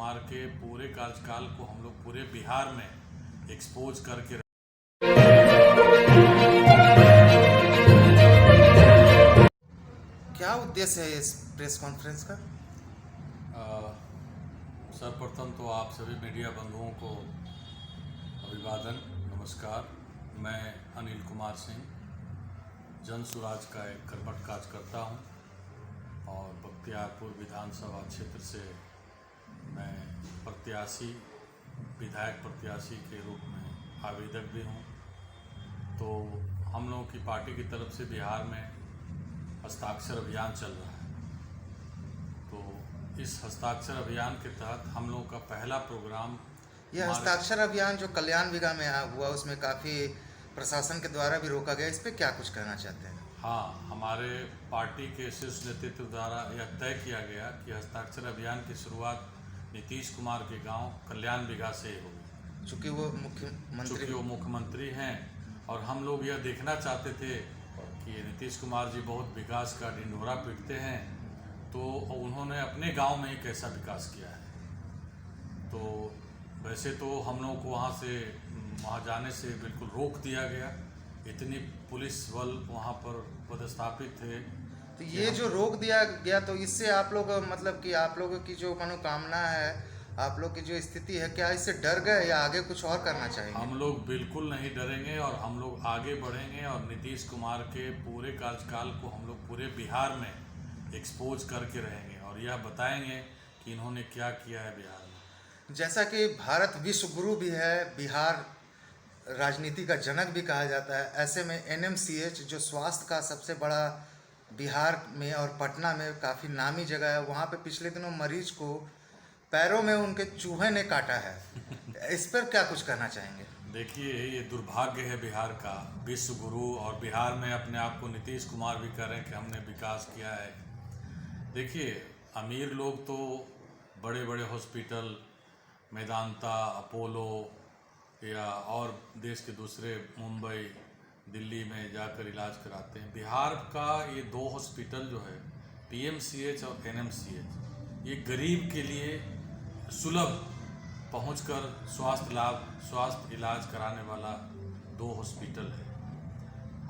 कुमार के पूरे कार्यकाल को हम लोग पूरे बिहार में एक्सपोज करके क्या उद्देश्य है इस प्रेस कॉन्फ्रेंस का? सर्वप्रथम तो आप सभी मीडिया बंधुओं को अभिवादन, नमस्कार। मैं अनिल कुमार सिंह जन सुराज का एक कर्मठ कार्यकर्ता हूं और बख्तियारपुर विधानसभा क्षेत्र से मैं विधायक प्रत्याशी के रूप में आवेदक भी हूं। तो हम लोगों की पार्टी की तरफ से बिहार में हस्ताक्षर अभियान चल रहा है। तो इस हस्ताक्षर अभियान के तहत हम लोगों का पहला प्रोग्राम यह हस्ताक्षर अभियान जो कल्याण विगा में हुआ, उसमें काफ़ी प्रशासन के द्वारा भी रोका गया, इस पे क्या कुछ कहना चाहते हैं? हाँ, हमारे पार्टी के शीर्ष नेतृत्व द्वारा यह तय किया गया कि हस्ताक्षर अभियान की शुरुआत नीतीश कुमार के गांव कल्याण बिघा से होगी, चूँकि वो मुख्यमंत्री हैं और हम लोग यह देखना चाहते थे कि नीतीश कुमार जी बहुत विकास का ढिंढोरा पीटते हैं, तो उन्होंने अपने गांव में ही कैसा विकास किया है। तो वैसे तो हम लोगों को वहाँ जाने से बिल्कुल रोक दिया गया, इतनी पुलिस बल वहाँ पर पदस्थापित थे। तो ये जो रोक दिया गया, तो इससे आप लोग मतलब कि आप लोगों की जो मनोकामना है, आप लोग की जो स्थिति है, क्या इससे डर गए या आगे कुछ और करना चाहेंगे? हम लोग बिल्कुल नहीं डरेंगे और हम लोग आगे बढ़ेंगे और नीतीश कुमार के पूरे कार्यकाल को हम लोग पूरे बिहार में एक्सपोज करके रहेंगे और यह बताएंगे कि इन्होंने क्या किया है बिहार में। जैसा कि भारत विश्व गुरु भी है, बिहार राजनीति का जनक भी कहा जाता है, ऐसे में एनएमसीएच जो स्वास्थ्य का सबसे बड़ा बिहार में और पटना में काफ़ी नामी जगह है, वहाँ पे पिछले दिनों मरीज को पैरों में उनके चूहे ने काटा है। इस पर क्या कुछ कहना चाहेंगे? देखिए, ये दुर्भाग्य है बिहार का, विश्व गुरु, और बिहार में अपने आप को नीतीश कुमार भी कह रहे हैं कि हमने विकास किया है। देखिए, अमीर लोग तो बड़े बड़े हॉस्पिटल, मेदांता, अपोलो या और देश के दूसरे मुंबई, दिल्ली में जाकर इलाज कराते हैं। बिहार का ये दो हॉस्पिटल जो है, पीएमसीएच और एनएमसीएच, ये गरीब के लिए सुलभ पहुंचकर स्वास्थ्य इलाज कराने वाला दो हॉस्पिटल है।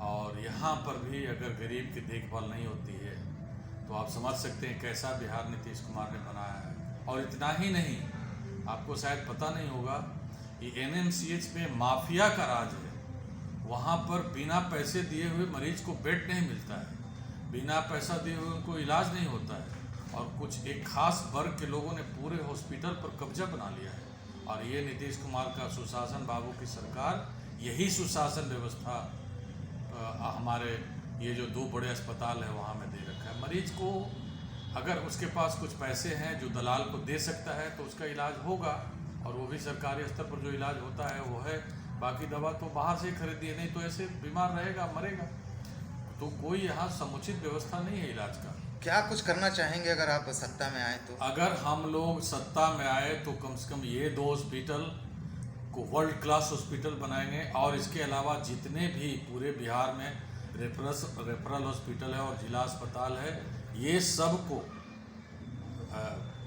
और यहाँ पर भी अगर गरीब की देखभाल नहीं होती है तो आप समझ सकते हैं कैसा बिहार नीतीश कुमार ने बनाया है। और इतना ही नहीं, आपको शायद पता नहीं होगा कि एनएमसीएच में माफिया का राज है। वहाँ पर बिना पैसे दिए हुए मरीज को बेड नहीं मिलता है, बिना पैसा दिए हुए उनको इलाज नहीं होता है, और कुछ एक खास वर्ग के लोगों ने पूरे हॉस्पिटल पर कब्जा बना लिया है। और ये नीतीश कुमार का सुशासन बाबू की सरकार, यही सुशासन व्यवस्था हमारे ये जो दो बड़े अस्पताल है वहाँ में दे रखा है। मरीज को अगर उसके पास कुछ पैसे हैं जो दलाल को दे सकता है तो उसका इलाज होगा, और वो भी सरकारी स्तर पर जो इलाज होता है वो है। बाकी दवा तो बाहर से खरीदी है, नहीं तो ऐसे बीमार रहेगा, मरेगा। तो कोई यहाँ समुचित व्यवस्था नहीं है इलाज का। क्या कुछ करना चाहेंगे अगर आप सत्ता में आए तो? अगर हम लोग सत्ता में आए तो कम से कम ये दो हॉस्पिटल को वर्ल्ड क्लास हॉस्पिटल बनाएंगे, और इसके अलावा जितने भी पूरे बिहार में रेफरल हॉस्पिटल है और जिला अस्पताल है, ये सब को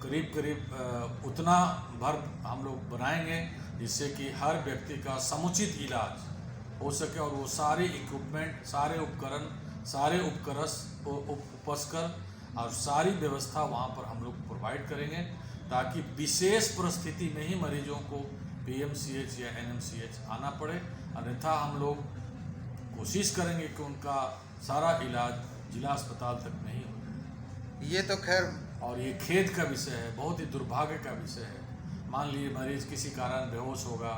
करीब उतना भर हम लोग बनाएंगे जिससे कि हर व्यक्ति का समुचित इलाज हो सके, और वो सारे इक्विपमेंट, सारे उपकरण, सारे उपस्कर और सारी व्यवस्था वहाँ पर हम लोग प्रोवाइड करेंगे, ताकि विशेष परिस्थिति में ही मरीजों को पीएमसीएच या एनएमसीएच आना पड़े। अन्यथा हम लोग कोशिश करेंगे कि उनका सारा इलाज जिला अस्पताल तक नहीं हो। ये तो खैर, और ये खेद का विषय है, बहुत ही दुर्भाग्य का विषय है। मान लीजिए मरीज किसी कारण बेहोश होगा,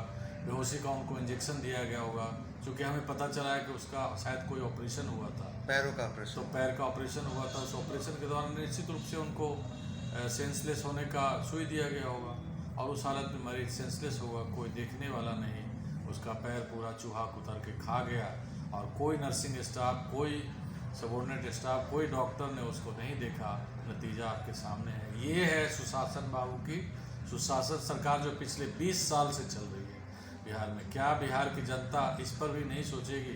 बेहोशी का उनको इंजेक्शन दिया गया होगा, क्योंकि हमें पता चला है कि उसका शायद कोई ऑपरेशन हुआ था, पैरों का ऑपरेशन, तो पैर का ऑपरेशन हुआ था। उस ऑपरेशन के दौरान निश्चित रूप से उनको सेंसलेस होने का सुई दिया गया होगा, और उस हालत में मरीज सेंसलेस होगा, कोई देखने वाला नहीं, उसका पैर पूरा चूहा कुतर के खा गया, और कोई नर्सिंग स्टाफ, कोई सबॉर्डिनेट स्टाफ, कोई डॉक्टर ने उसको नहीं देखा। नतीजा आपके सामने है। ये है सुशासन बाबू की सुशासन सरकार जो पिछले 20 साल से चल रही है बिहार में। क्या बिहार की जनता इस पर भी नहीं सोचेगी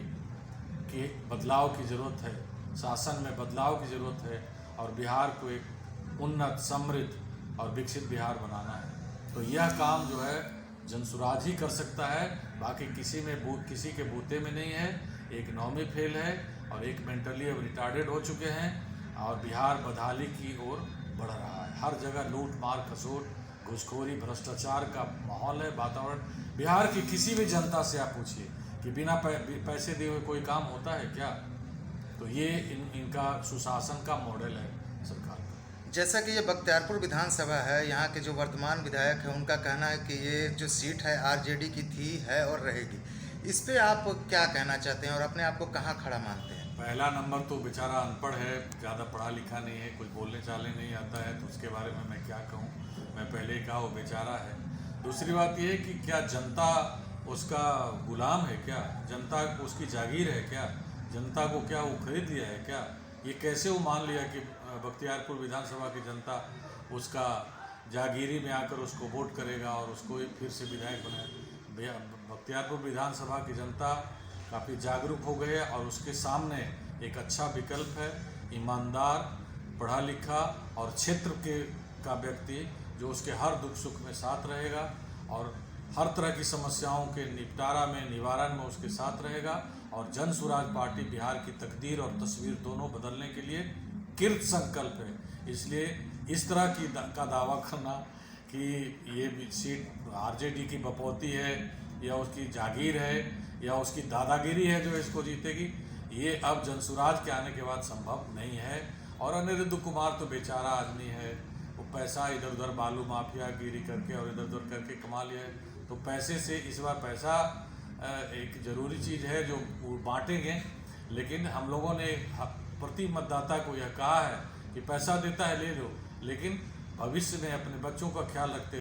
कि बदलाव की ज़रूरत है, शासन में बदलाव की ज़रूरत है, और बिहार को एक उन्नत, समृद्ध और विकसित बिहार बनाना है? तो यह काम जो है जनसुराज ही कर सकता है, बाकी किसी के बूते में नहीं है। एक नौवीं फेल है और एक मेंटली अब रिटार्डेड हो चुके हैं और बिहार बदहाली की ओर बढ़ रहा है। हर जगह लूट मार खसोट, घुसखोरी, भ्रष्टाचार का माहौल है, वातावरण। बिहार की किसी भी जनता से आप पूछिए कि बिना पैसे दिए हुए कोई काम होता है क्या? तो ये इनका सुशासन का मॉडल है सरकार का। जैसा कि ये बख्तियारपुर विधानसभा है, यहाँ के जो वर्तमान विधायक हैं उनका कहना है कि ये जो सीट है आरजेडी की थी, है और रहेगी। इस पे आप क्या कहना चाहते हैं और अपने आप को कहाँ खड़ा मानते हैं? पहला नंबर तो बेचारा अनपढ़ है, ज़्यादा पढ़ा लिखा नहीं है, कुछ बोलने चालने नहीं आता है, तो उसके बारे में मैं क्या कहूँ। मैं पहले ही कहा वो बेचारा है। दूसरी बात ये है कि क्या जनता उसका गुलाम है क्या? जनता उसकी जागीर है क्या? जनता को क्या वो खरीद लिया है क्या? ये कैसे वो मान लिया कि बख्तियारपुर विधानसभा की जनता उसका जागीरी में आकर उसको वोट करेगा और उसको फिर से विधायक बनाए? बख्तियारपुर विधानसभा की जनता काफ़ी जागरूक हो गई है और उसके सामने एक अच्छा विकल्प है, ईमानदार, पढ़ा लिखा और क्षेत्र का व्यक्ति जो उसके हर दुख सुख में साथ रहेगा और हर तरह की समस्याओं के निपटारा में, निवारण में उसके साथ रहेगा। और जन सुराज पार्टी बिहार की तकदीर और तस्वीर दोनों बदलने के लिए कृत संकल्प है। इसलिए इस तरह का दावा करना कि ये सीट आरजेडी की बपौती है या उसकी जागीर है या उसकी दादागिरी है जो इसको जीतेगी, ये अब जनसुराज के आने के बाद संभव नहीं है। और अनिरुद्ध कुमार तो बेचारा आदमी है, वो पैसा इधर उधर बालू माफिया गिरी करके और इधर उधर करके कमा लिया है। तो पैसे से इस बार पैसा एक ज़रूरी चीज़ है जो बांटेंगे, लेकिन हम लोगों ने प्रति मतदाता को यह कहा है कि पैसा देता है ले लो, लेकिन भविष्य में अपने बच्चों का ख्याल रखते